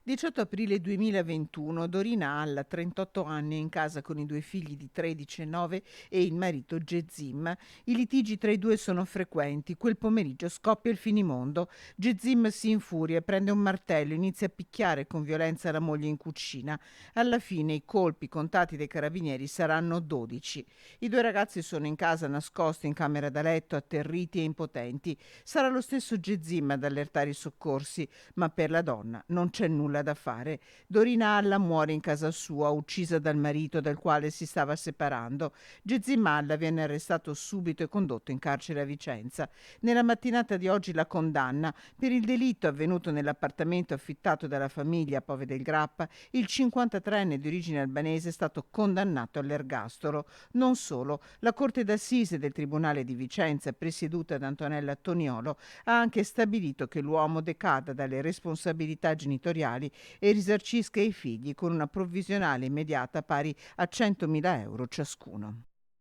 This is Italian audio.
18 aprile 2021, Dorina Alla, 38 anni, è in casa con i due figli di 13 e 9 e il marito Gezim. I litigi tra i due sono frequenti. Quel pomeriggio scoppia il finimondo. Gezim si infuria, prende un martello, inizia a picchiare con violenza la moglie in cucina. Alla fine i colpi contati dai carabinieri saranno 12. I due ragazzi sono in casa nascosti in camera da letto, atterriti e impotenti. Sarà lo stesso Gezim ad allertare i soccorsi, ma per la donna non c'è nulla da fare. Dorina Alla muore in casa sua, uccisa dal marito dal quale si stava separando. Gezim Alla viene arrestato subito e condotto in carcere a Vicenza. Nella mattinata di oggi la condanna per il delitto avvenuto nell'appartamento affittato dalla famiglia a Pove del Grappa. Il 53enne di origine albanese è stato condannato all'ergastolo. Non solo, la Corte d'Assise del Tribunale di Vicenza, presieduta da Antonella Toniolo, ha anche stabilito che l'uomo decada dalle responsabilità genitoriali e risarcisca i figli con una provvisionale immediata pari a 100.000 euro ciascuno.